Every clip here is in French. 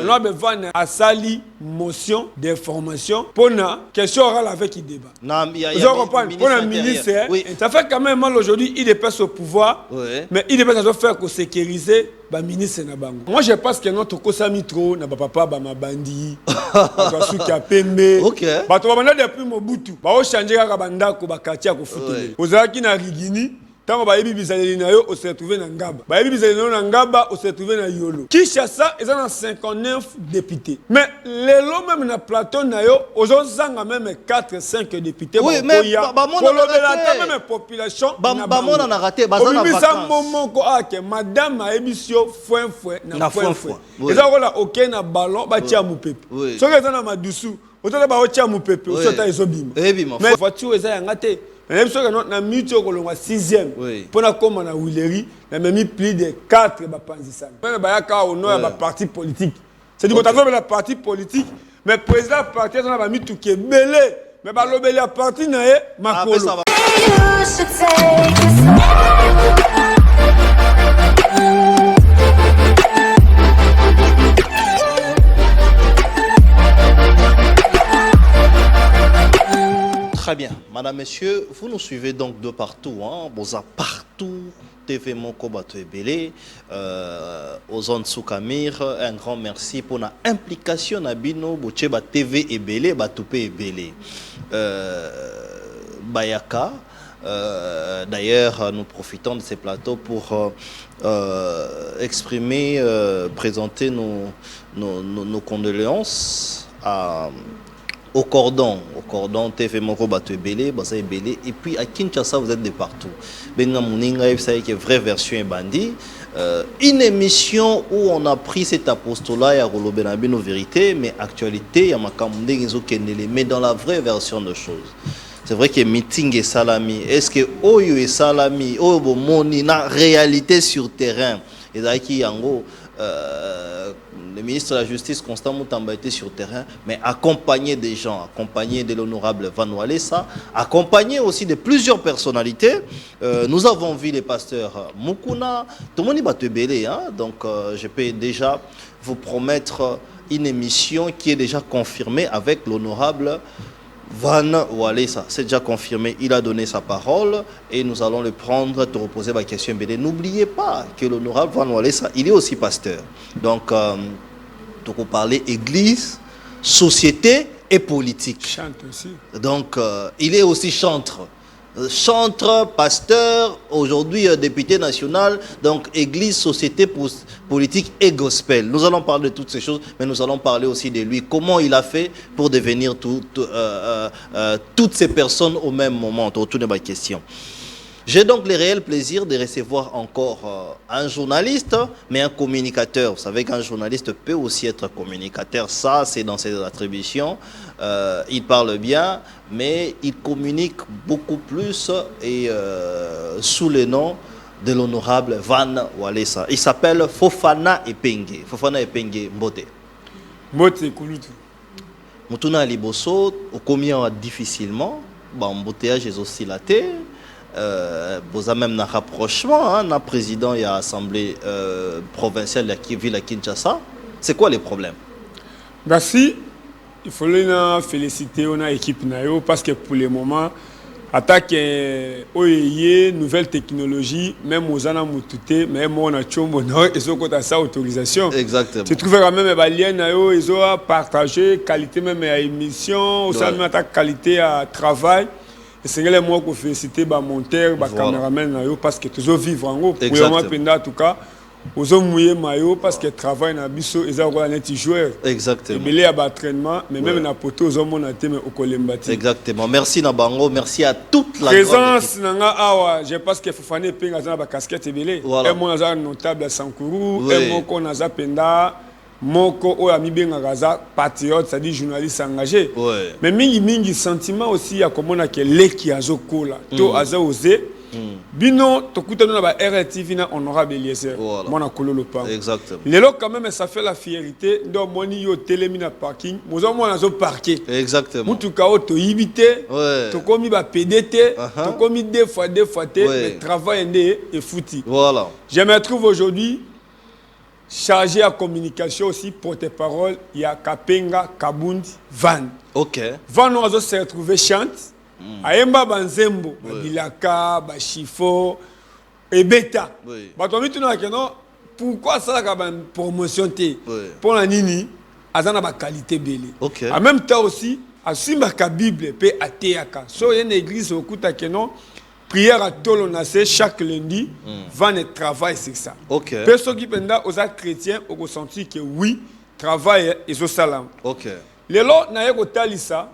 On a besoin à sali motion d'information pour la question orale avec le débat. Vous comprenez? Pour le ministre, ça fait quand même mal aujourd'hui, il dépasse au pouvoir, mais il dépasse à faire que sécuriser le ministre. Moi, je pense que notre Kosami trop, n'a pas papa, ma bandi, qui a pembe. Ok. Bah, tu vas depuis Mobutu. Bah, on change la banda, ko bakati à ko foutu. Vous avez qui na rigini. Tant que Baïbi Bizaleli na yo, on s'est retrouvé dans Ngaba. Baïbi Bizaleli na Ngaba, on s'est retrouvé dans Yolo. Kinshasa, ils ont 59 députés. Mais les lots même dans plateau na yo, aujourd'hui ils ont même 4-5 députés. Oui, mais pour le même population. Bamon en a raté. Bazana vacances. Moment que Madame a émission foin na foin. Ils ont là aucun na ballon, ba tia mu pepe. So que ils ont na dessous. Autant ba tia mu pepe, so ta ezobima. Mais voiture ils ont raté. Même si on a mis au 6e, pour la commune à Willery, on a mis plus de 4 panzissans. Même au nom de parti politique. C'est-à-dire qu'on a la parti politique, mais le président de la parti, on a mis tout qui est belé. Mais le parti n'a pas de Très bien. Madame, Messieurs, vous nous suivez donc de partout. Hein? Bon, partout, TV Moko Bato Ebele, aux zones Soukamir. Un grand merci pour l'implication Nabino, Bocheba TV Ebele, Batoupe Ebele. Bayaka. D'ailleurs, nous profitons de ces plateaux pour exprimer, présenter nos condoléances au cordon TV Moko Bato Ebele, Baza Ebele, et puis à Kinshasa vous êtes de partout. Benga Mouninga, vous savez que vraie version est bandit. Une émission où on a pris cet apostolat et à Rolobénabino vérité, mais actualité, il y a Makamundé Gizo Kendele, mais dans la vraie version de choses. C'est vrai que meeting et salami, est-ce que Oyo et salami, Oyo Moni, na réalité sur terrain, et d'ailleurs Yango. Le ministre de la Justice, Constant Moutamba, était sur terrain, mais accompagné des gens, accompagné de l'honorable Van Walesa, accompagné aussi de plusieurs personnalités. Nous avons vu les pasteurs Mukuna, tout le monde est belé, hein? Donc je peux déjà vous promettre une émission qui est déjà confirmée avec l'honorable Van Walesa. C'est déjà confirmé, il a donné sa parole et nous allons le prendre, te reposer ma question. N'oubliez pas que l'honorable Van Walesa, il est aussi pasteur. Donc, on parler église, société et politique. Chante aussi. Donc, il est aussi chantre. Chantre, pasteur, aujourd'hui député national, donc église, société, politique et gospel. Nous allons parler de toutes ces choses, mais nous allons parler aussi de lui. Comment il a fait pour devenir toutes ces personnes au même moment. Autour de ma question. J'ai donc le réel plaisir de recevoir encore un journaliste, mais un communicateur. Vous savez qu'un journaliste peut aussi être communicateur. Ça, c'est dans ses attributions. Il parle bien, mais il communique beaucoup plus et sous le nom de l'honorable Van Walesa. Il s'appelle Fofana Epenge. Fofana Epenge Mbote. Mbote Kulutu. Mutuna Liboso, au combien difficilement. Bon, embouteillage est aussi laté. Vous avez même un rapprochement, le président et l'Assemblée provinciale de la ville à Kinshasa. C'est quoi les problèmes? Merci. Il faut féliciter l'équipe parce que pour le moment, attaque OEI, nouvelle technologie, même aux Anamoutouté, même on a Tchombo, ils ont sa autorisation. Exactement. Tu trouves quand même les liens, ils ont partagé qualité même à émission, aussi même qualité à travail. Et c'est que moi qui féliciter les monteurs, les caméramans, parce que toujours vivre en haut. Pour moi, en tout cas, ils ont mouillé maillot parce que travail dans biso, ils ont un petit joueur. Exactement. Ils ont un entraînement, mais même dans poto, ils ont mon thème au Kolembati. Exactement. Merci Nabango, merci à toute la présence. Je pense qu'il faut faire une casquette et belé. Et moi, j'ai un notable à Sankourou, et moi, on a Penda. Moko o ami benga gaza patriote, c'est-à-dire journaliste engagé. Mais mingi sentiment aussi à comment on a que leki azokola to aza osé bino tokuta na ba RTV na honorable Eliezer mona kololo pa. Exactement. Lelo quand même ça fait la fierté ndo moni yo telemi na parking mozo mona zo parquer. Exactement. Mutuka o to ibité to komi ba PDT to komi deux fois mais travail ndé et fouti. Voilà. Je me trouve aujourd'hui. chargé à communication aussi, porte-parole, il y a Kapenga, Kabundi, Van. Ok. Van, on se retrouvé chante. Ayemba Banzembo, Bilaka, Bachifo, et Beta. Pourquoi ça, la promotion pour la Nini, azana ba qualité belé. Okay. En même temps aussi, à Simba ka Bible pe ateaka. So y a une église au Kuta Kenon, prière à Tolonase chaque lundi, va ne travail sur ça. OK. Personne qui penda aux chrétiens au ressenti que oui, travail et au salam. OK. Les lots na yeko talisa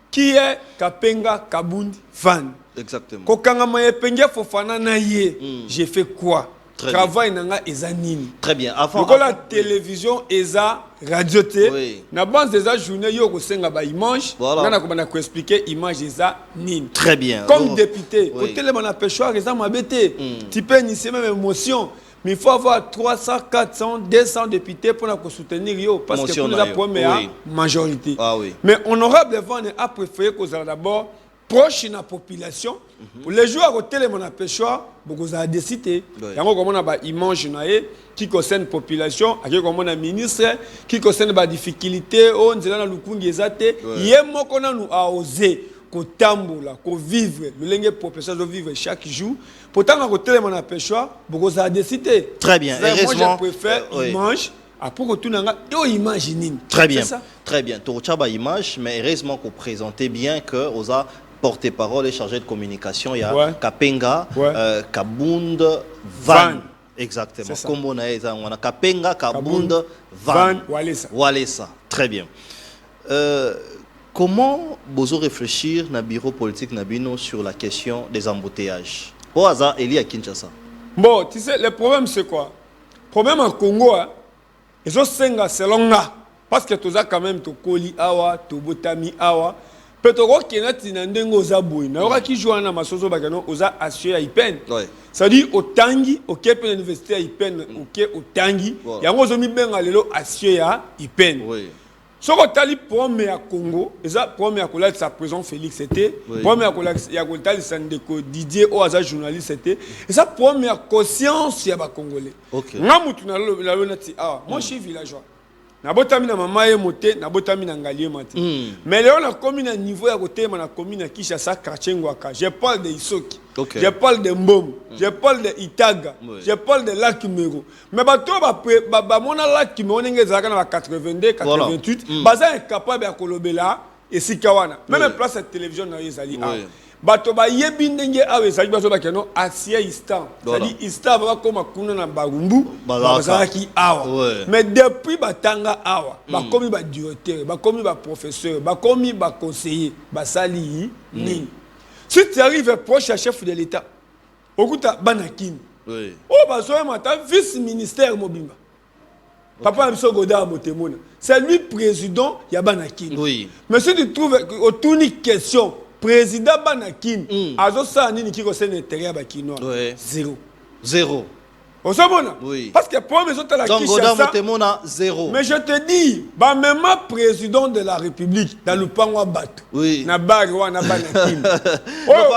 qui est Kapenga Kabundi Van. Exactement. Kokanga maye penge fofana na ye. J'ai fait quoi? Travail nanga ezanini. Très bien. Avant la télévision eza radio té. Oui. Na base des journée yo ko senga ba image. Voilà. Na ko bana ko expliquer image eza nini. Très bien. Comme député, oui. Au téléphone na pêcheur eza mabete. Tu peux initier même émotion. Mais il faut avoir 300, 400, 200 députés pour nous soutenir yo parce que pour la première majorité. Ah, oui. Mais honorable Van a préféré qu'on soit d'abord proche de la population. Pour les jours à téléphone na pêcheur, beaucoup a décidé. Yango comme on a ba image naé qui concerne la population, qui comme on a ministre, qui concerne ba difficulté, on dit na lukungi ezate, yemo kona nous a osé ko tambola, ko vivre, le lingue population de vivre chaque jour. Pourtant à côté mon pêcheur, beaucoup a décidé. Très bien. Moi je préfère image après que tout nanga yo imagine. Très bien. Très bien. Tu as image mais heureusement qu'on présentait bien que osa porte-parole et chargé de communication, il y a Kapenga, Kabund, Van. Exactement. Comme on a Kapenga, Kabund, Van. Walesa. Très bien. Comment vous réfléchir dans le bureau politique Nabino sur la question des embouteillages? Au hasard, Eli à Kinshasa. Bon, tu sais, le problème c'est quoi? Le problème en Congo, ils ont 5 selon là. Parce que tu as quand même ton Koli Awa, ton Botami Awa. Peut-être qu'il y a des gens qui jouent dans masozo bagano oza assuré à Ipen. Ça dit au Tangi, au Cape Université à Ipen, au Tangi, il y a un zomi ben alelo assuré à Ipen. Ce qu'on tali premier à Congo, et ça premier à Kola sa présent Félix c'était, premier à Kola il y a Kola Sandeko Didier au hasard journaliste c'était, et ça première conscience il y a ba Congolais. Ngamutu na lo nati ah, moi je suis villageois. Nabotami na mama ye moté, nabotami na ngalié mati. Mais là on a commis un niveau à côté, on a commis na Kinshasa quartier Ngwaka. Je parle de Isoki. Je parle de Mbom, je parle de Itaga, je parle de Lac Mero. Mais bato ba mona Lac Mero ngeze zaka na 82, 88, baza incapable ya kolobela et sikawana. Même place de télévision na yezali a. Bato ba yebi ndenge awe zali bazo ba keno asia istan. C'est-à-dire istan ba koma kuna na barumbu, bazala ki awa. Mais depuis batanga awa, ba komi ba directeur, ba komi ba professeur, ba komi ba conseiller, ba sali ni. Si tu arrives proche à chef de l'État, okuta Banakin. Oh bazoya mata vice-ministère Mobimba. Papa Mso Goda Motemona. C'est lui président ya Banakin. Mais si tu trouves autour une question président Banakin, azo sa nini ki concerne intérêt ba Kinois. Zéro. Oui. Parce que pour mes autres la Kinshasa, zéro. Mais je te dis, même président de la République dans le Pangwa Batu. Na Barwa na Banakin. Oh,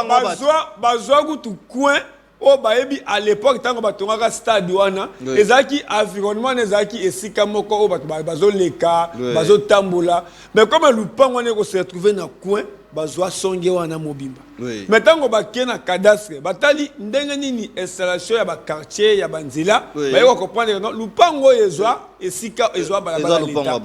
bazwa gutu coin. Oh, baebi à l'époque tant que batonga stade wana, ezaki environnement ezaki esika moko o bazo leka, bazo tambola. Mais comme le Pangwa ne se retrouver na coin, bazwa songe wana Mobimba. Mais tant que bakena cadastre, batali ndenge nini installation ya ba quartier ya banzila, ba yo comprendre non, Lupango ezwa esika ezwa balabala l'État.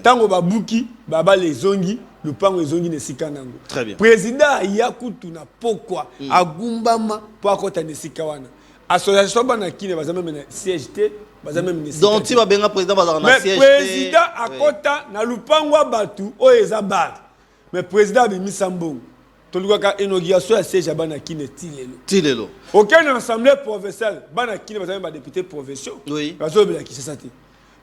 Tant que babuki, baba les zongi, Lupango ezongi nesika nango. Très bien. Président yakutu na pokwa agumbama po akota nesika wana. Association banakine bazama mena CGT, bazama mena nesika. Donc tu vas bien président bazama na CGT. Mais président akota na Lupango batu o ezaba. Mais président de Misambong, tu vois qu'à inauguration à siège à Banakine Tilelo. Aucun assemblée provinciale, Banakine va être député provincial.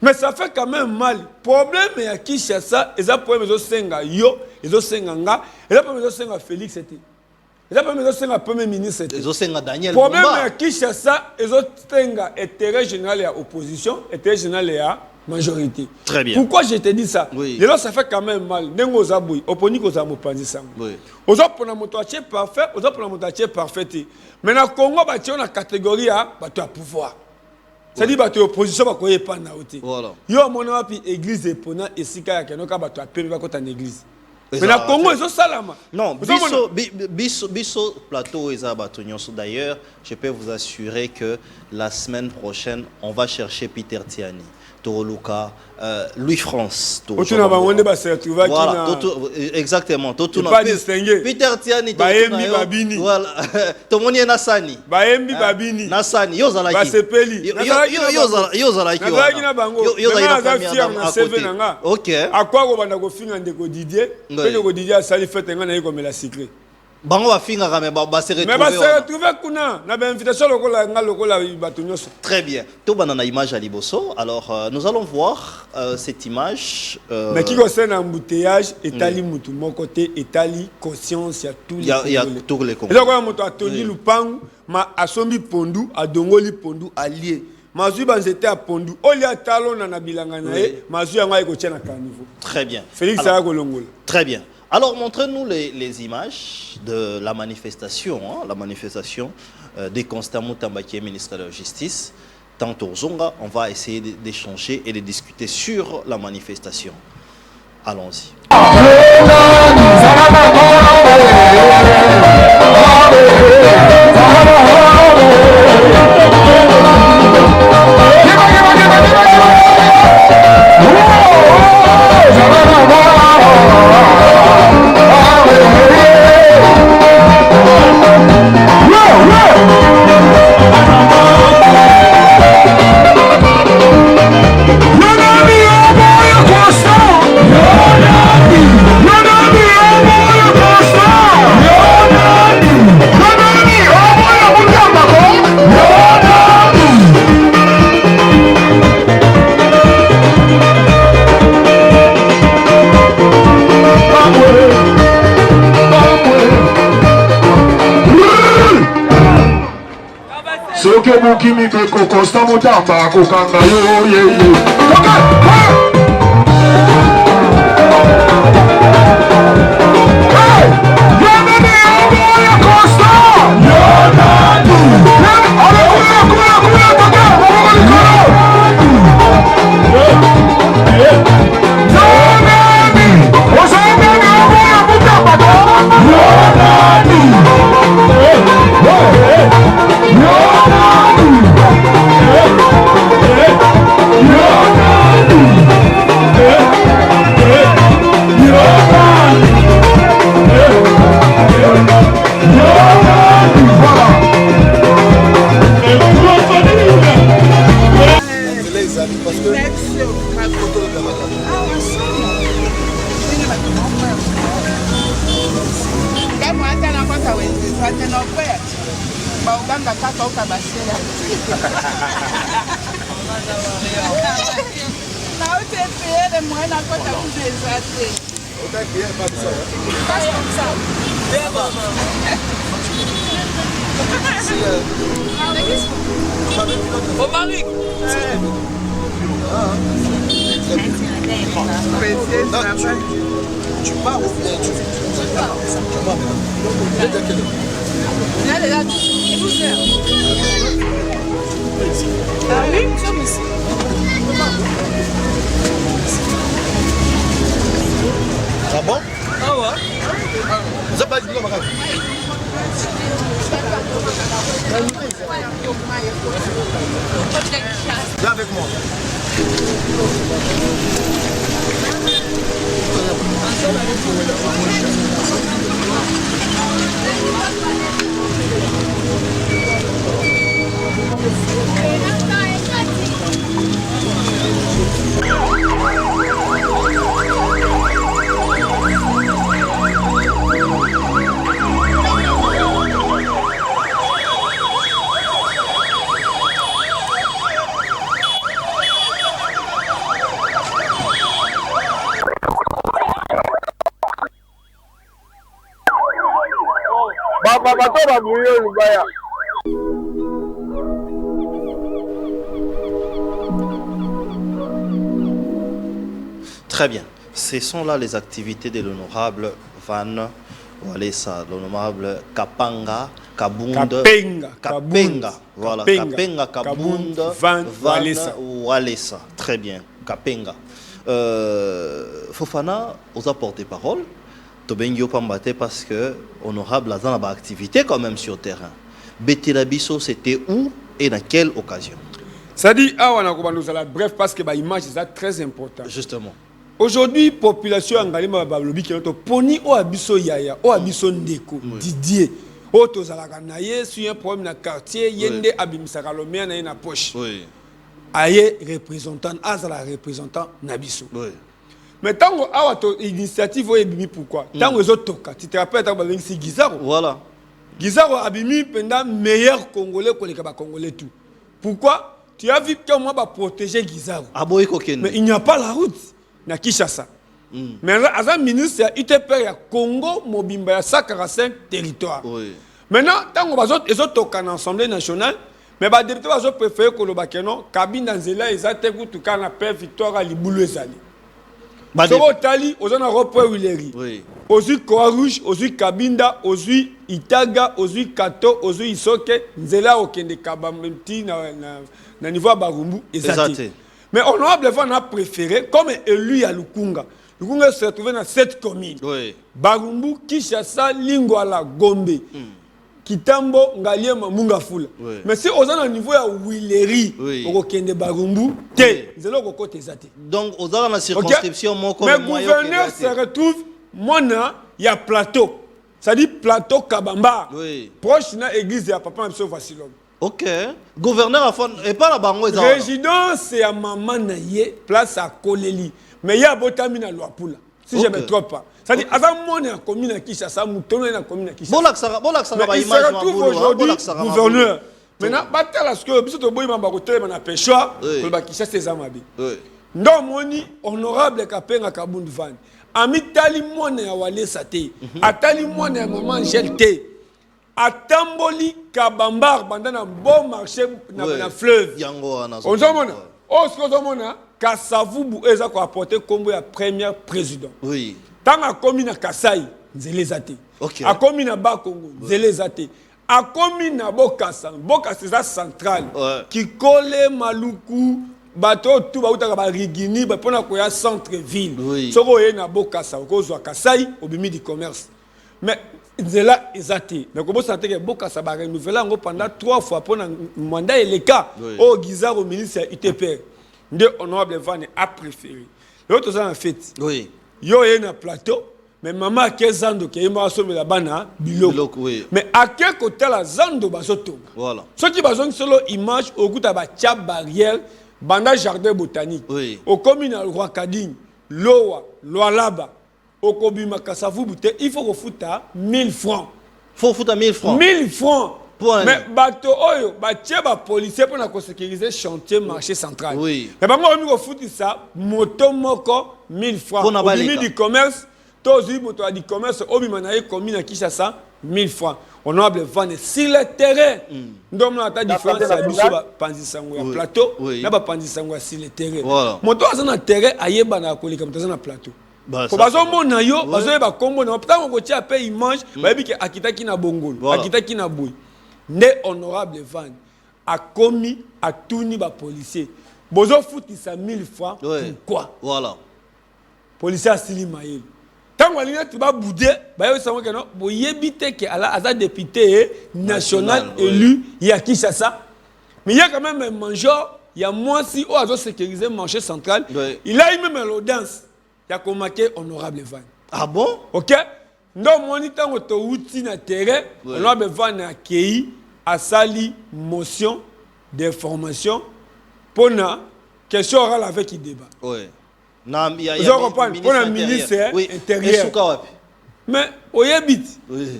Mais ça fait quand même mal. Problème est à Kinshasa, et ça problème est senga yo, et ça senga nga, et ça problème est senga Félix c'était. Et ça problème est senga premier ministre c'était. Et ça Daniel. Problème est à Kinshasa, et ça senga intérêt général à opposition, intérêt général à majorité. Très bien. Pourquoi je te dis ça? Et là, ça fait quand même mal. Nengo zaboui, oponi ko zamu panzi sango. Ozo pona motoache parfait, ozo pona motoache parfait. Mais na Congo ba ti na catégorie a ba tu as pouvoir. Ça dit bato opposition ba koye pa na oté. Voilà. Yo mona wapi église epona esika ya kenoka bato apemi ba kota na église. Mais na Congo ils sont salama. Non, biso plateau eza bato nyonso. D'ailleurs, je peux vous assurer que la semaine prochaine, on va chercher Peter Tiani, Toroluka, Louis France. Voilà, exactement. Pas distingué. Peter Tiani, Baembi Babini. Voilà. Tomoni Nassani. Baembi Babini. Nassani. Yozalaki. Basepeli. Yozalaki. Na bango. Yozalaki. Ok. À quoi on va finir de Didier? Que Didier a sali fait un an comme la secret. Bango va finir mais va se retrouver. Mais va se retrouver kuna na ba invitation lokola bato nyonso. Très bien. To banana image à Liboso. Alors nous allons voir cette image mais qui concerne embouteillage etali mutu mon côté etali conscience ya tous les il y a tous les Congolais. Donc moto atoni lupangu ma asombi pondu adongoli pondu allié. Mazui banzete a pondu olia talon na bilanga na ye mazui yango eko tia na carniveau. Très bien. Félix Saya Kolongola. Très bien. Alors, montrez-nous les images de la manifestation, la manifestation des Constant Mutamba qui est ministre de la Justice. Tantôt Zonga, on va essayer d'échanger et de discuter sur la manifestation. Allons-y. Soke mukimi beko Constant Mutamba kokanga yo ye ye. Hey, yonani omo ya Constant. Yonani. Ale kuya toka mabogoli koro. Yonani. Osama ni omo ya Mutamba. Yonani. Tu pars ou bien tu pars ah oui, ah bon? Ah ouais. Vous avez pas dit non, viens avec moi. Très bien. Ce sont là les activités de l'honorable Van Walesa, l'honorable Kapanga Kabunda. Kapenga. Voilà. Kapenga, Kabunda, Van Walesa. Très bien. Kapenga. Fofana, aux porte-parole. Tobengio Pambate parce que honorable a dans activité quand même sur le terrain. Betelabiso, c'était où et dans quelle occasion? Ça dit, bref, parce que l'image est très importante. Justement. Aujourd'hui, population angalima bablobi qui ont poni o abiso yaya, o abiso ndeko, Didier. O tozalaka na ye sur un problème na quartier, yende abimisaka lomea na ye na poche. Oui. Aye représentant, azala représentant nabiso. Oui. Mais tant que l'initiative est bimi pourquoi? Tant que toka, tu te rappelles tant que c'est Gizaro. Voilà. Gizaro a bimi pendant meilleur Congolais que les Congolais tout. Pourquoi? Tu as vu comment va protéger Gizaro. Mais il n'y a pas la route. Na Kinshasa. Mais là, as un ministre, il te paye à Congo, Mobimba, il y a 145 territoires. Oui. Maintenant, tant qu'on va toka dans l'Assemblée nationale, mais les députés vont préférer que le Bakeno, cabine dans Zela, ils ont été tout cas na paix victoire à Liboulou et Zali. Soro Tali, aux en repos Willeri. Ozu Croix-Rouge, ozu Kabinda, ozu Itaga, ozu Kato, ozu Isoke, Nzela okende Kabamti na niveau Barumbu et mais honorable Van a préféré comme élu à Lukunga. Lukunga se retrouvait dans 7 communes. Barumbu, Kinshasa, Lingwala, Gombe. Kitambo, Ngaliema, Mungafula. Mais si aux en niveau à Willeri, okende Barumbu, Nzela okote zate. Donc aux en la circonscription mais gouverneur se retrouve Mona, il y a plateau. Ça dit plateau Kabamba. Proche de l'église, il y a papa M. Vassilom. Ok. Gouverneur a fait. Et pas la bango. Résidence, c'est à Maman Naye, place à Koleli. Mais il y a Botamina Loapula. Si je ne me trompe pas. Ça dit, avant mon commune à Kinshasa, Moutono est la commune à Kinshasa. Mais il se retrouve aujourd'hui gouverneur. Maintenant, parce que si tu as un baroté, on a péchoir, pour le Kinshasa, c'est Zamabi. Donc, moni honorable Kapenga Kabundu Van. Ami tali mone ya wale sate. Atali mone ya maman gelte. Atamboli Kabambar bandana bon marché na fleuve. On zomona. O sko zomona Kasavubu eza ko apporter kombo ya premier président. Oui. Tanga komi na Kasai nzele zate. A komi na Bakongo nzele zate. A komi na Bokassa. Bokassa c'est central. Qui colle Maluku bateau tout ba utaka ba rigini ba pona ko ya centre ville. Soko ye na Bokassa ko zo Kasai obimi du commerce. Mais nzela ezate. Mais comment ça que Bokassa ba renouveler ngo pendant 3 fois pour un mandat et les cas au Gizaro ministre UTP. Nde honorable Van a préféré. L'autre ça en fait. Oui. Yo ye na plateau mais maman a 15 ans que il m'a sommé la bana biloko. Mais à quel côté la zando bazoto. Voilà. Ceux qui bazon solo image au goût à ba tchab barrière banda jardin botanique. Au communal roi Kading, Loa, Loalaba, au Kobima Kasavubu, il faut refuta 1000 francs. Faut foutre 1000 francs. 1000 francs. Mais bateau oyo, batie ba policier pour na sécuriser chantier marché central. Oui. Mais bango mi ko futi ça, moto moko 1000 francs. Au milieu du commerce, tozi moto du commerce, obima na commune Kinshasa 1000 francs. Honorable Van sur le terrain. Donc on a ta différence à biso ba panzisango ya plateau, na ba panzisango sur le terrain. Moto aza na terrain ayeba na kolika moto aza na plateau. Ko bazo mona yo, bazo ba kombo na peut-être ko tia pe image, ba yebi ke akitaki na bongolo, akitaki na boy. Ne honorable Van a commis à tourner les policiers. Bozo fouti ça 1000 francs. Pourquoi? Voilà. Policier a sili maïl. Tant que tu vas bouder, bah yo savons que non. Bo yebite que ala aza député national élu il y a Kinshasa. Mais il y a quand même un mangeur, il y a moins si au azo sécuriser marché central. Il a eu même l'audience. Il a commaqué honorable Van. Ah bon? OK? Donc, mon temps où tu outil na terrain, on a besoin d'accueillir à sali motion d'information pour na question orale avec qui débat. Oui. Non, il y a pour un ministre intérieur. Mais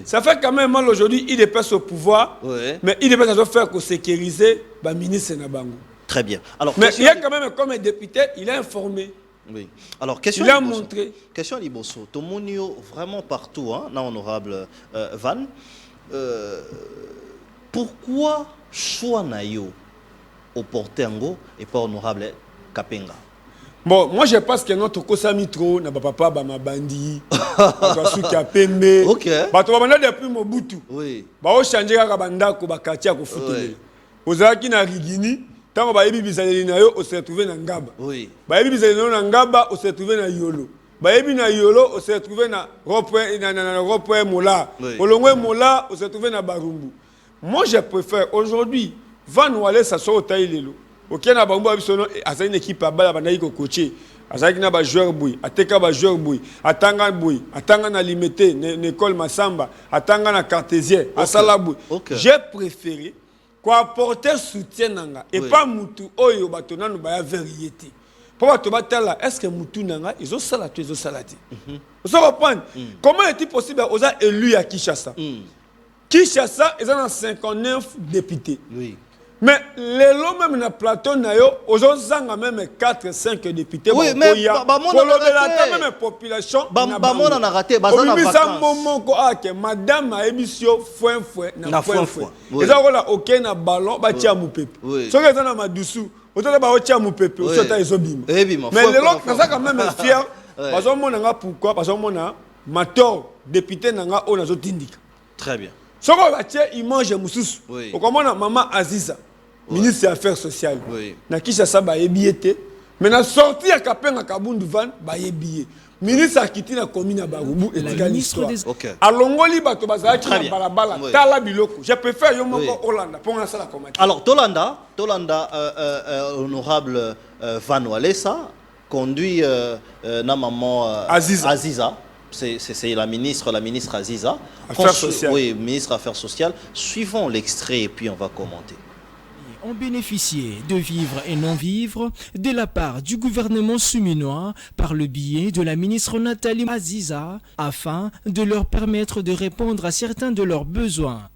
ça fait quand même mal aujourd'hui, il dépasse au pouvoir, mais il dépasse à faire que sécuriser le ministre Nabango. Très bien. Alors, mais il y a quand même comme un député, il est informé. Oui. Alors, question il a montré. Question Liboso. Tomonio vraiment partout, hein, là, honorable Van. Pourquoi choix nayo au Portengo et pas honorable Kapenga? Bon, moi je pense que notre Kosami trop n'a pas papa ma bandi. Basuka pembe. OK. Bato banda depuis Mobutu. Oui. Ba o changer ka banda ko bakati ko futele. Ozaki na rigini, tango ba yebi bizaleli na yo o se retrouver na Ngaba. Oui. Ba yebi bizaleli na Ngaba o se retrouver na Yolo. Ba yebi na Yolo o se retrouver na Ropoe Mola. Olongwe Mola o se retrouver na Barumbu. Moi je préfère aujourd'hui Van Wale ça soit au Taïlelo. OK na Barumbu abisono asa une équipe à bala banayi ko coacher. Azaki na ba joueur boy, ateka ba joueur boy, atanga na limité, n'école Masamba, atanga na cartésien, asala boy. J'ai préféré quoi apporter soutien nanga et pas mutu oyo batona no ba vérité. Pour bato batala, est-ce que mutu nanga ils ont salaté, ils ont salaté. Vous comprenez? Comment est-il possible aux élus à Kinshasa? Kinshasa, ils ont 59 députés. Oui. Mais les lots même na plateau na yo, aujourd'hui même 4-5 députés. Oui, mais même population. Bamona na raté, bazana vacances. Moment ko ake madame a émission foin na foin. Et ça là OK na ballon ba tia mu pepe. So que ça na madusu, otala ba tia mu pepe, o sota ezobima. Mais les lots ça quand même fier. Bazo mona nga pourquoi? Parce que mona mator député nanga o na zo tindika. Très bien. Ce qu'on va dire, il mange moussous. Au comment maman Aziza, ministre des Affaires sociales. Na Kinshasa ba yebiete. Mais na sorti à Kapenga Kabundu Van ba yebie. Ministre a quitté la commune à Barubu et la l'histoire. À Longoli bato bazala qui na balabala tala biloko. Je préfère yo moko Hollanda pour ça la combattre. Alors Tolanda honorable Van Walesa conduit na maman Aziza. C'est la ministre Aziza. Affaires sociales. Oui, ministre Affaires sociales. Suivons l'extrait et puis on va commenter. Ont bénéficié de vivre et non-vivre de la part du gouvernement suminois par le biais de la ministre Nathalie Aziza afin de leur permettre de répondre à certains de leurs besoins.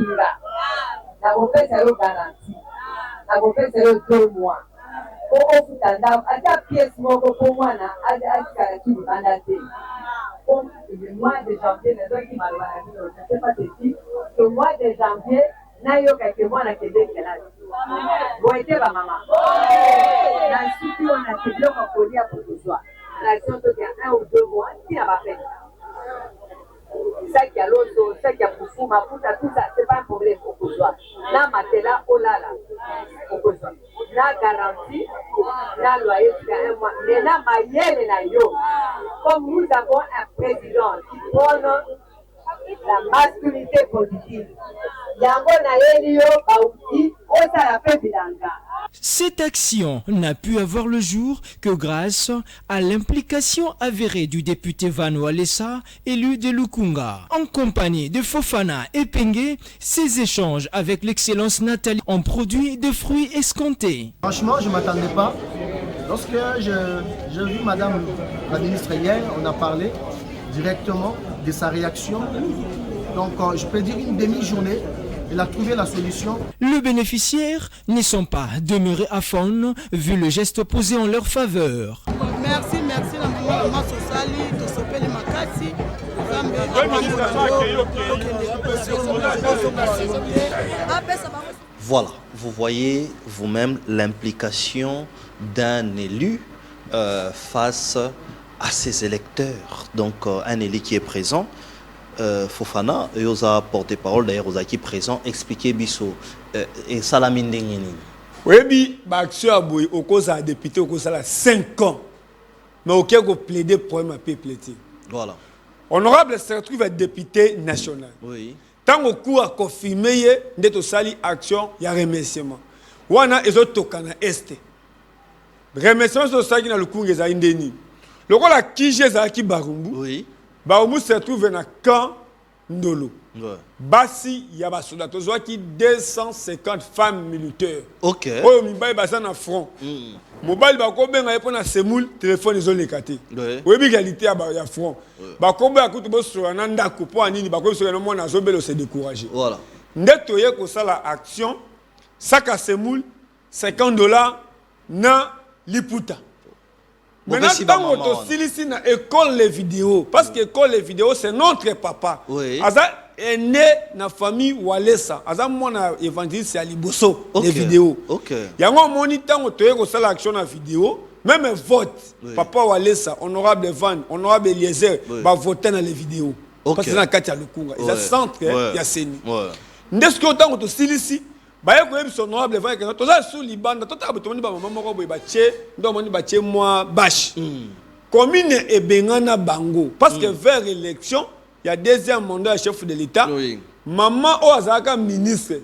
Le mois de janvier, les gens qui m'ont dit, je ne sais pas si le mois de janvier, n'a eu quelques mois à Québec. Vous êtes ma maman. Dans ce qui on a fait, on a collé à pour ce soir. La nation qui a 1 ou 2 mois, qui n'a pas fait. Ça qui a l'autre, ça qui a poussé, ma pousse, tout ça, c'est pas un problème pour ce soir. Là, matela, oh là là, pour ce soir. La garantie, la loyer jusqu'à 1 mois. Mais là, ma yelle na yo. Comme nous avons un président qui prône la masculinité positive. Cette action n'a pu avoir le jour que grâce à l'implication avérée du député Van Walesa, élu de Lukunga. En compagnie de Fofana et Pengue, ces échanges avec l'excellence Nathalie ont produit de fruits escomptés. Franchement, je ne m'attendais pas. Lorsque j'ai vu Madame la ministre hier, on a parlé directement de sa réaction. Donc, je peux dire une demi-journée. Il a trouvé la solution. Les bénéficiaires ne sont pas demeurés à fond vu le geste posé en leur faveur. Merci la maman Sosali, Tosopeli Makati. Voilà, vous voyez vous-même l'implication d'un élu face à ses électeurs. Donc, un élu qui est présent. Fofana, et aux porte-parole d'ailleurs aux qui présents, expliquer Bisso et Salamindengini. Oui, l'action a boui, au cause à député, au cause à 5 ans. Mais auquel vous plaidez pour un peuple. Voilà. Honorable se retrouve être député national. Oui. Tant au cours à confirmer, d'être sali action, il y a remerciement. Wana et autres tokana est. Remerciement sur ça qui n'a le cours des Indéni. Le rôle à qui j'ai Zaki Barumbu. Oui. Barumbu se trouve dans camp Ndolo. Ouais. Basi Yabasoda, tu vois qui 250 femmes militaires. Ok. Oh, Mbaye Bassan à front. Mobile Bakobe a répondu à Semoul, téléphone ils ont les catés. Oui, égalité à front. Bakobe a coupé sur un anda coupon à Nini, Bakobe sur un moment à Zobelo se décourager. Voilà. Netoye ko ça la action, sac à Semoul, $50 na Liputa. Maintenant, tant que tu ici dans l'école les vidéos, parce que l'école les vidéos, c'est notre papa. Oui. Aza est né dans la famille Walesa. Aza mon évangéliste, c'est à Liboso, les vidéos. Ok. Il y a un moment où tu as l'action dans la vidéo, même vote, Papa Walesa, honorable Van, honorable Eliezer, va voter dans les vidéos. Parce que c'est dans le cas de Lukunga. Ils sentent qu'il y a Séni. N'est-ce que autant que tu ici, bah il y a honorable Van, tu as sous Liban, tu as besoin de maman Robo Baché, donc on Baché moi Bash. Commune et Bengana Bango. Parce que vers l'élection, il y a deuxième mandat chef de l'État. Maman Oazaka ministre.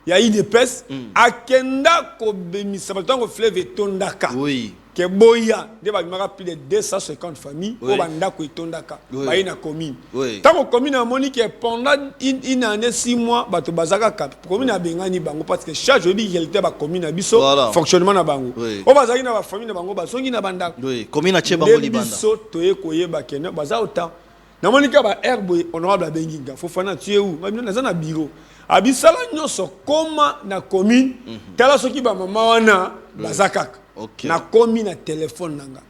Il y a eu des pèses. Akenda Kobemi, ça va être un fleuve Tondaka. Oui. Que Boya, il y a plus de 250 familles. Au Bandako et Tondaka. Il y a une commune. Tant que commune a moni que pendant une année, 6 mois, Bato Bazaka Cap. Commune a Bengani Bango parce que chaque jour, il y a une commune à Bisso. Fonctionnement à Bango. Au Bazaki na famille na Bango, Basongi na Bandako. Commune à Tchebango Libanda. Bisso, Toye Koye Bakene, Bazauta. Na monika ba herbe honorable Benginga. Fofana tué où? Ma bien na bureau. Abisala nyoso koma na commune tala soki ba mama wana bazakaka na komi na téléphone nanga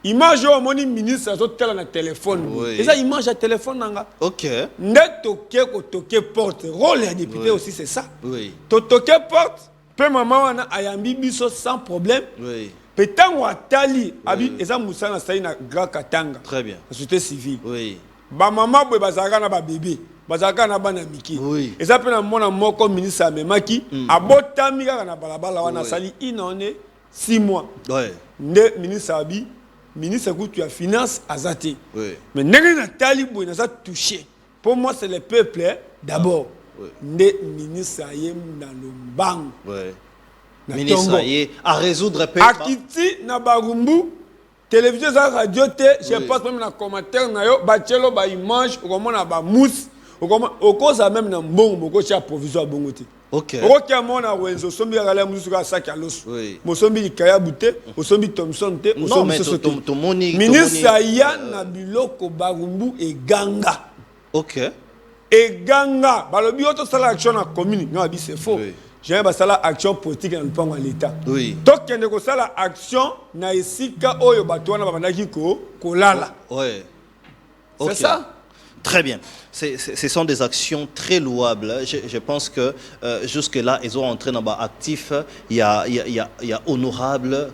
image o moni ministre azo tala na téléphone eza image à téléphone nanga nde toke ko toke porte rôle ya député aussi c'est ça to toke porte pe mama wana ayambi biso sans problème petango atali abi eza musana sai na Grand Katanga très bien société civile ba mama boy bazaka na ba bébé bazaka na bana miki eza pe na mona moko ministre amemaki abotami kaka na balabala wana sali inone 6 mois nde ministre abi ministre kutu ya finance azati mais ndenge na tali boy na za touché pour moi c'est le peuple d'abord nde ministre ayem na lombango ministre ayé à résoudre pe akiti na barumbu télévision za radio te je passe même na commentaire na yo bachelo ba image au komona ba mousse au cause même na mbongo boko cha provisoire bongote okokia mona wenzo sombi kala musu ka sac à l'os mosombi likaya bute osombi Thomson te osombi sosote ministre ya na biloko barumbu e ganga e ganga balobi oto sala action na commune non abi c'est faux j'ai pas ça action politique dans le plan de l'État. Donc il y a une action na esika oyo batwana babandaki ko lala. C'est ça. Très bien. Ce sont des actions très louables. Je pense que jusque-là, ils ont entré dans l'actif. Il y a honorable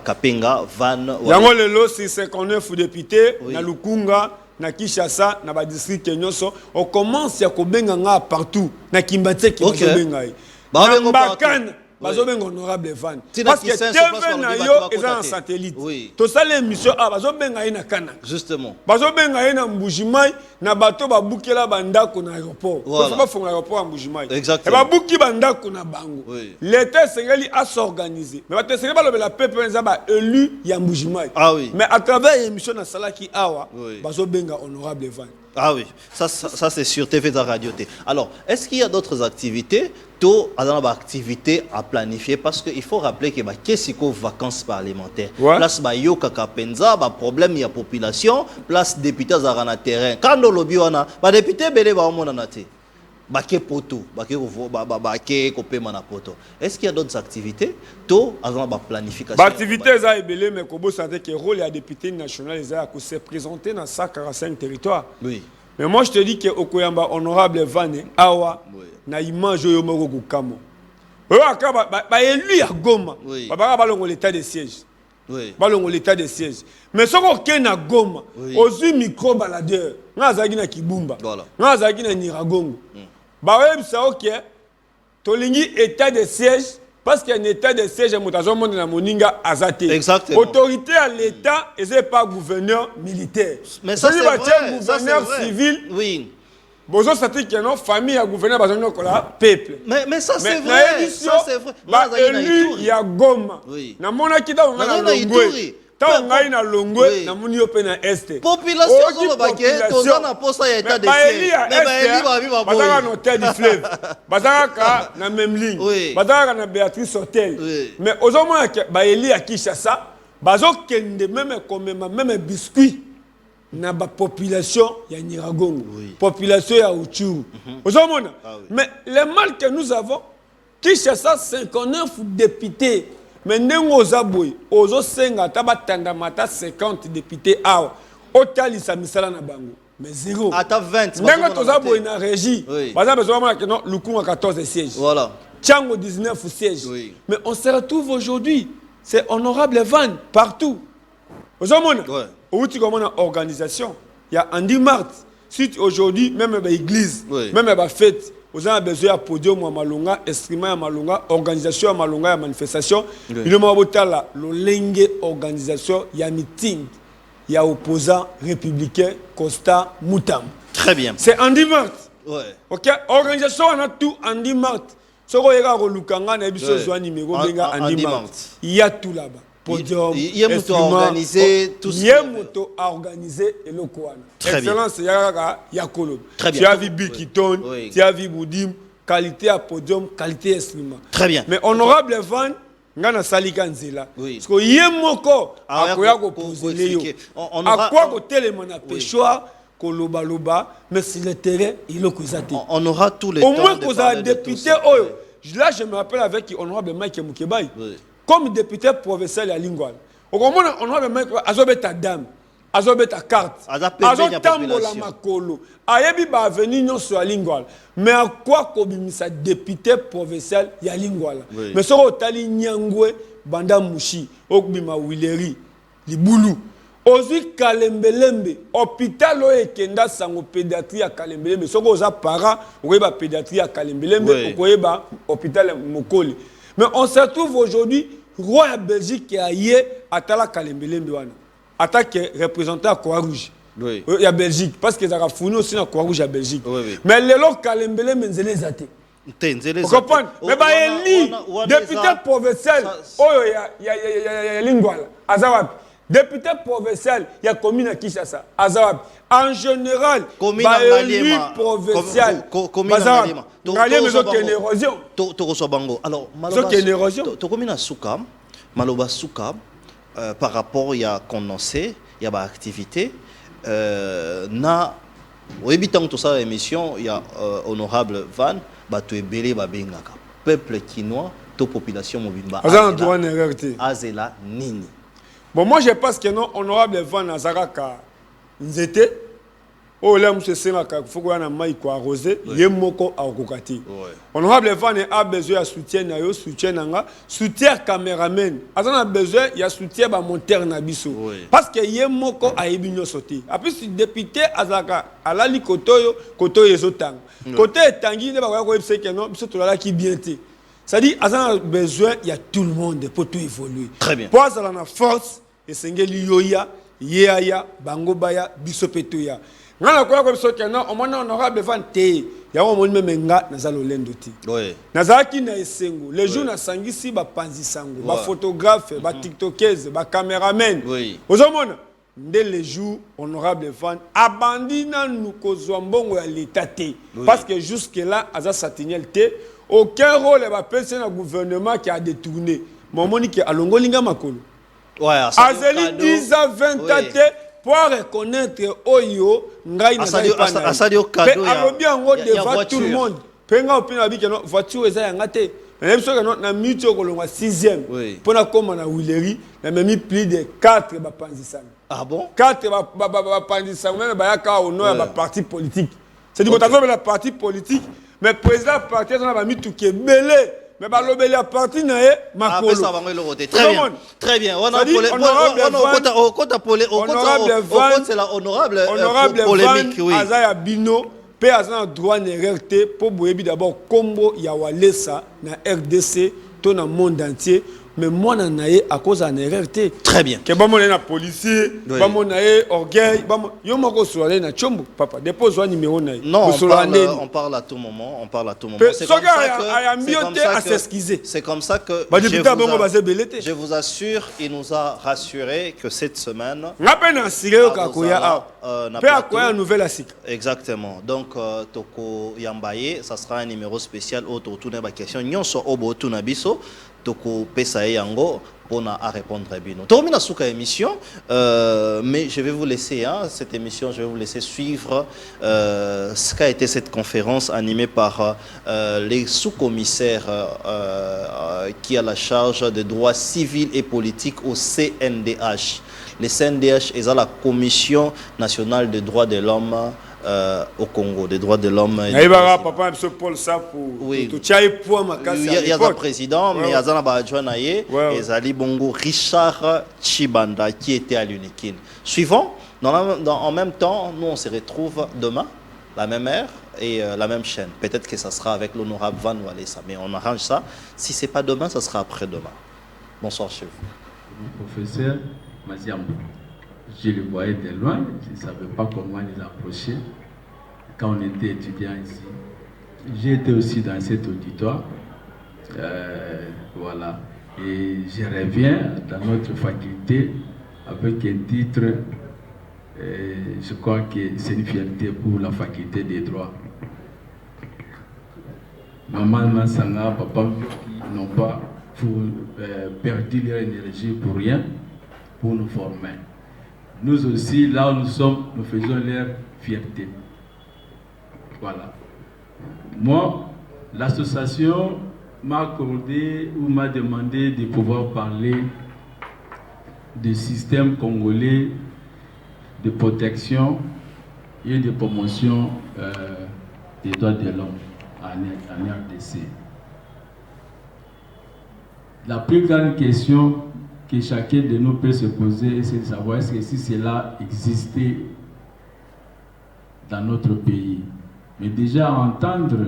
Kapenga, Van. Il y a le 659 députés, na Lukunga, na Kishasa, na ba district Kenyoso. On commence à kobenga partout. Na Kimbate qui kobenga. Nambakan, bazobenga honorable Van. Parce que TV na yo est un satellite. To sala émission bazobenga ina kana. Justement. Bazobenga ina Mbujimai na bato ba bukela bandako na aéroport. Parce pas fonga aéroport Mbujimai. Exactement. Et ba buki bandako na bango. L'État sénégalais a s'organiser. Mais ba Sénégal la peuple za ba élu ya Mbujimai. Mais à travers l'émission na Salaki Awa, bazobenga honorable Van. Ah oui, ça c'est sur TV de Radio T. Alors, est-ce qu'il y a d'autres activités activités à planifier parce qu'il faut rappeler que qu'est-ce qu'on vacances parlementaires. Place yo kaka penza problème il y a population, place député à terrain. Quand le lobby on a député belé ba mona naté. Baké poto, baké kopé mana poto. Est-ce qu'il y a d'autres activités avant la planification? Activités ça est belé mais kobo santé que rôle ya député national les a se présenter dans 145 territoires. Oui. Mais moi je te dis que Okoyamba honorable Vane awa na image yo moko kukamo. Oyo akaba ba élu ya Goma. Ba balongo l'état de siège. Balongo l'état de siège. Mais soko kena Goma, ozu micro baladeur. Ngazaki na Kibumba. Ngazaki na Niragongo. Ba web ça OK. Tolingi état de siège parce qu'il y a un état de siège motazo monde na moninga azate. Exactement. Autorité à l'état et c'est pas gouverneur militaire. Mais ça c'est vrai. Gouverneur civil. Oui. Bozo sati que non famille à gouverneur bazono kola peuple. Mais ça c'est vrai. Ça c'est vrai. Ba élu ya Goma. Na mona kita on na Longwe. Ta ngai na Longwe na muni open na Est. Population zo baké toza na posa ya état de siège. Mais ba élu ba viva boy. Bazaka no hôtel du fleuve. Bazaka na même ligne. Bazaka na Béatrice Hotel. Mais ozomona ba élu ya Kinshasa bazo kende même comme même biscuit. Na ba population ya Niragongo, population ya Uchuru. Mais le mal que nous avons, Kinshasa 59 députés, mais nengo zaboy, ozo senga tabatanda mata 50 députés awa. Otalisa misala na bango, mais zéro. Ata 20. Nengo tozaboy na régie. Baza besoin que non, Lukunga 14 sièges. Voilà. Tchango 19 sièges. Mais on se retrouve aujourd'hui c'est honorable Van partout. Vous avez une organisation. Il y a Andy Marthe. Si aujourd'hui, même l'église, même la fête, vous avez besoin de podium à Malonga, instrument à Malonga, organisation à Malonga, manifestation. Il y a une organisation, il y a meeting, il y a opposant républicain, Costa, Moutam. Très bien. C'est Andy Marthe. Ok, organisation, on a tout Andy Marthe. Ce qu'on a relukanga, on a besoin de numéro Andy Marthe. Il y a tout là-bas. Podium, il y a organisé tout ça. Il y a organisé et le Kouana. Excellence, il y a Kolo. Tu as vu Bikiton, tu as vu Boudim, qualité à podium, qualité instrument. Très bien. Mais honorable Van, ngana salika nzela. Parce que yemoko akoya ko poser yo. Akwa ko télémona péchoir ko loba loba, mais sur le terrain, il est kozate. On aura tous les temps. Au moins que ça député oyo. Là je me rappelle avec honorable Mike Mukebai. Comme député provincial à Lingwal. Au moment on a même azobeta dame, azobeta carte, azotambola makolo. Ayebi ba venir non sur Lingwal. Mais à quoi kobimisa député provincial ya Lingwal. Mais so otali nyangwe banda mushi, okbima wileri, libulu. Ozi kalembelembe, hôpital o ekenda sango pédiatrie à kalembelembe. Soko oza para, okoyeba pédiatrie à kalembelembe, okoyeba hôpital mokoli. Mais on se retrouve aujourd'hui roi de Belgique qui a yé à la Kalembelembe wana. Attaque représentant à Croix-Rouge. Il y a Belgique parce qu'ils ont fourni aussi à Croix-Rouge à Belgique. Mais les lots Kalembelembe nzele zate. Vous comprenez? Mais bah Eli, député provincial, oh il y a Lingwala, Azawab. Député provincial, il y a commune à Kinshasa, Azawab. En général, bah élu provincial, Azawab. Galé mais aucune érosion. Alors malheureusement, Soukam, Maloba Soukam, par rapport il y a condensé, il y a activité, na, au ébitant tout ça émission, il y a honorable Van, bah tu es belé bah bengaka, peuple quinois, to population mobile bah. Azela nini. Bon moi je pense que non honorable Van Nazaraka, nzete. Oh là, monsieur Sénaka, il faut qu'on ait un maï quoi arrosé, yemoko a okokati. Honorable Van a besoin de soutien, soutien caméraman. Azan a besoin, il y a soutien à monter nabiso. Parce que yemoko a ebinyo sauté. Après, si député Azaka, à la kotoyo ezotang. Côté tangi, ne va pas dire que non, c'est tout là qui bien été. C'est-à-dire, Azan a besoin, il y a tout le monde pour tout évoluer. Très bien. Pour ça, on a force, et sengeli yoya, yeaya, bangobaya, bisopetoya. Ngana kwa kwa biso kena omona honorable Van te ya o moni memenga nazalo lendo ti nazaki na esengo les jours na sangisi ba panzi sango ba photographe ba tiktokers ba cameraman ozomona nde les jours honorable Van abandina nous kozwa mbongo ya l'état te parce que jusque là aza satiniel te aucun rôle ba penser na gouvernement qui a détourné momoni ki alongolinga makolo azeli 10 à 20 tate pour reconnaître Oyo, Ngai Nazali cadeau devant tout le monde. Penga opina bi que non voiture eza yangate. Même so que non na mito ko longa 6e. Pour na comme na Willery, na même plus de 4 ba panzisanga. Ah bon? 4 ba panzisanga même ba yaka au nom ba parti politique. C'est du côté de la parti politique, mais président parti na ba mitu ke belé. Mais bah l'obéli à partir nae makolo. Très bien. On a honorable polémique oui. Azaya bino pe azana droit n'erreur pour boyebi d'abord combo ya walesa na RDC to na monde entier mais moi nae à cause en erreur. Très bien. Que ba mon na policier, ba mon nae orgueil, ba yo moko soirée na chombo papa dépose un numéro nae. Non, on parle à tout moment, C'est comme ça que je vous assure, il nous a rassuré que cette semaine exactement. Donc Toko Yambaye, ça sera un numéro spécial autour de la question. Nyon so obo tunabiso Toko Pesae Yango pour à répondre à Bino. Termine la émission, mais je vais vous laisser cette émission, je vais vous laisser suivre ce qu'a été cette conférence animée par les sous-commissaires qui a la charge des droits civils et politiques au CNDH. Le CNDH est la Commission nationale des droits de l'homme au Congo, des droits de l'homme. Il y a papa Paul ça pour oui. Il y a un président, mais il y a un adjoint et Zali Bongo Richard Chibanda qui était à l'UNIKIN. Suivant, en même temps, nous on se retrouve demain, la même heure et la même chaîne. Peut-être que ça sera avec l'honorable Van Walesa, mais on arrange ça. Si ce n'est pas demain, ça sera après-demain. Bonsoir chez vous. Professeur Maziambo, je le voyais de loin, je ne savais pas comment les approcher. Quand on était étudiant ici, j'ai été aussi dans cet auditoire. Voilà. Et je reviens dans notre faculté avec un titre, je crois que c'est une fierté pour la faculté des droits. Maman Mansanga, papa, qui n'ont pas perdu leur énergie pour rien, pour nous former. Nous aussi, là où nous sommes, nous faisons leur fierté. Voilà. Moi, l'association m'a accordé ou m'a demandé de pouvoir parler du système congolais de protection et de promotion des droits de l'homme en RDC. La plus grande question que chacun de nous peut se poser, c'est de savoir est-ce que si cela existait dans notre pays. Mais déjà entendre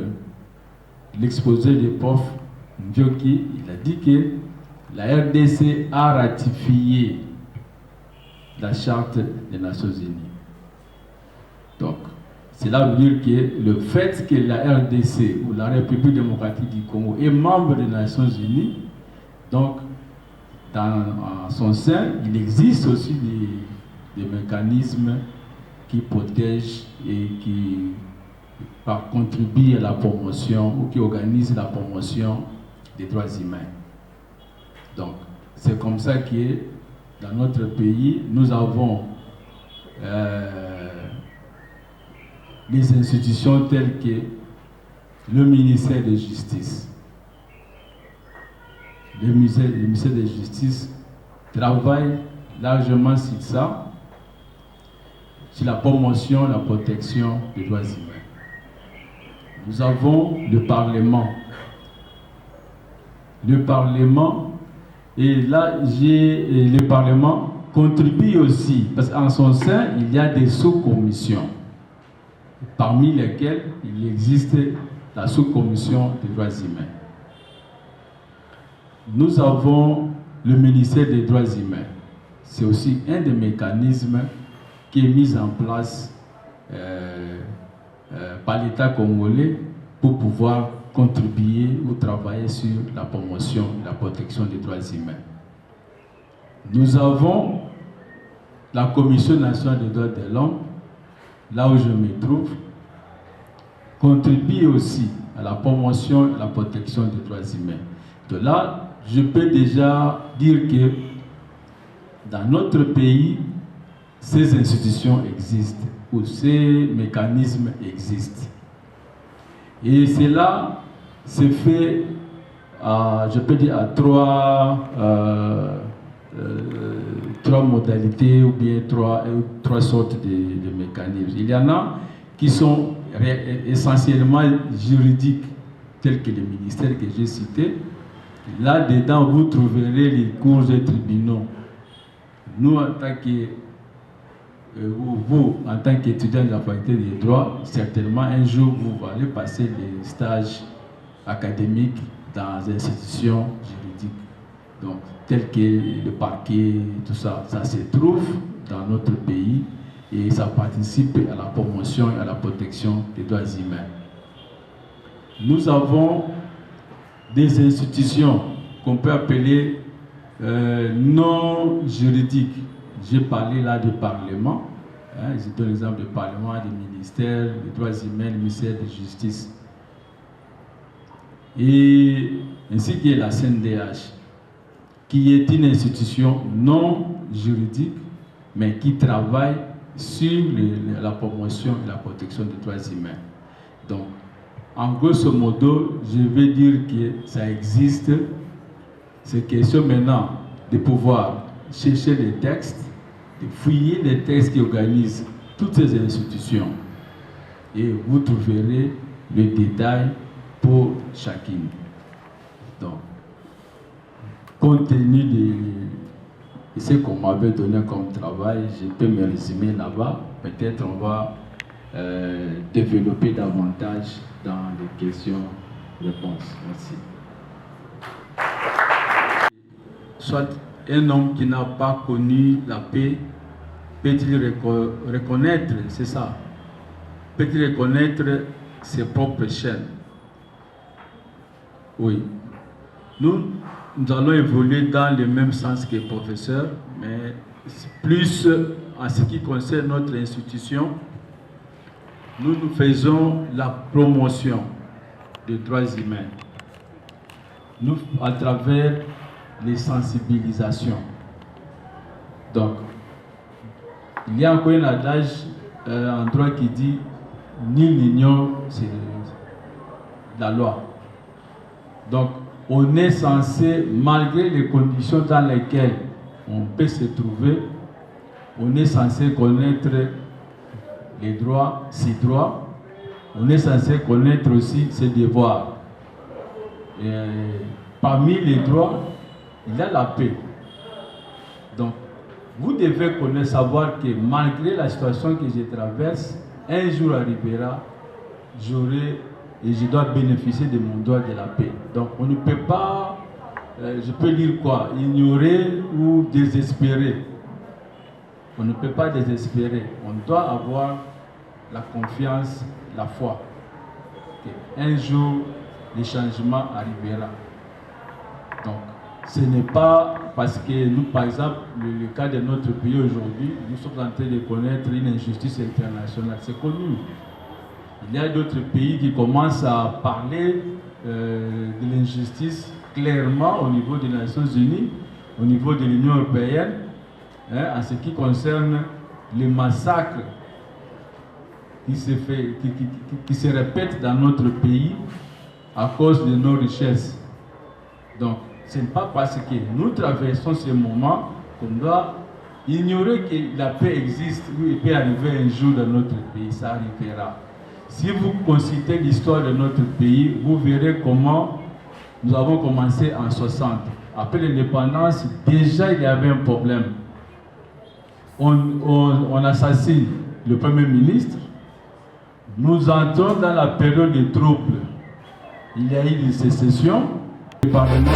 l'exposé du prof Ndjoki, il a dit que la RDC a ratifié la Charte des Nations Unies. Donc, cela veut dire que le fait que la RDC ou la République démocratique du Congo est membre des Nations Unies, donc dans son sein, il existe aussi des mécanismes qui protègent et qui contribuent à la promotion ou qui organisent la promotion des droits humains. Donc, c'est comme ça que dans notre pays, nous avons des institutions telles que le ministère de Justice. Le ministère de Justice travaille largement sur ça, sur la promotion, la protection des droits humains. Nous avons le Parlement. Le Parlement, et là, le Parlement contribue aussi, parce qu'en son sein, il y a des sous-commissions, parmi lesquelles il existe la sous-commission des droits humains. Nous avons le ministère des droits humains. C'est aussi un des mécanismes qui est mis en place par l'État congolais pour pouvoir contribuer ou travailler sur la promotion et la protection des droits humains. Nous avons la Commission nationale des droits de l'homme, là où je me trouve, contribue aussi à la promotion et la protection des droits humains. De là, je peux déjà dire que dans notre pays, ces institutions existent, ou ces mécanismes existent. Et cela se fait, je peux dire, à trois modalités ou bien trois sortes de mécanismes. Il y en a qui sont essentiellement juridiques, tels que les ministères que j'ai cités. Là-dedans, vous trouverez les cours et tribunaux. Nous, en tant qu'étudiants de la faculté des droits, certainement un jour, vous allez passer des stages académiques dans des institutions juridiques. Donc, telles que le parquet, tout ça, ça se trouve dans notre pays et ça participe à la promotion et à la protection des droits humains. Nous avons des institutions qu'on peut appeler non juridiques. J'ai parlé là du Parlement, je donne l'exemple du Parlement, du ministère des droits humains, du ministère de Justice, et ainsi que la CNDH, qui est une institution non juridique, mais qui travaille sur la promotion et la protection des droits humains. Donc, en grosso modo, je vais dire que ça existe. C'est question maintenant de pouvoir chercher les textes, de fouiller les textes qui organisent toutes ces institutions et vous trouverez le détail pour chacune. Donc, compte tenu de ce qu'on m'avait donné comme travail, je peux me résumer là-bas. Peut-être on va développer davantage dans les questions-réponses. Merci. Soit un homme qui n'a pas connu la paix peut-il reconnaître, c'est ça, peut-il reconnaître ses propres chaînes? Oui. Nous allons évoluer dans le même sens que le professeur, mais plus en ce qui concerne notre institution, nous faisons la promotion des droits humains. Nous, à travers les sensibilisations. Donc, il y a encore un adage en droit qui dit « Nul n'ignore la loi ». Donc, on est censé, malgré les conditions dans lesquelles on peut se trouver, on est censé connaître les droits, ses droits, on est censé connaître aussi ses devoirs. Et parmi les droits, il y a la paix. Donc, vous devez connaître, savoir que malgré la situation que je traverse, un jour arrivera, j'aurai et je dois bénéficier de mon droit de la paix. Donc, on ne peut pas, je peux dire quoi, ignorer ou désespérer. On ne peut pas désespérer. On doit avoir la confiance, la foi. Un jour, le changement arrivera. Donc, ce n'est pas parce que nous, par exemple, le cas de notre pays aujourd'hui, nous sommes en train de connaître une injustice internationale. C'est connu. Il y a d'autres pays qui commencent à parler de l'injustice clairement au niveau des Nations Unies, au niveau de l'Union européenne, en ce qui concerne les massacres qui se répètent dans notre pays à cause de nos richesses. Donc, ce n'est pas parce que nous traversons ce moment qu'on doit ignorer que la paix existe ou il peut arriver un jour dans notre pays, ça arrivera. Si vous consultez l'histoire de notre pays, vous verrez comment nous avons commencé en 60. Après l'indépendance, déjà il y avait un problème. On assassine le Premier ministre. Nous entrons dans la période de troubles. Il y a eu des sécessions. Le Parlement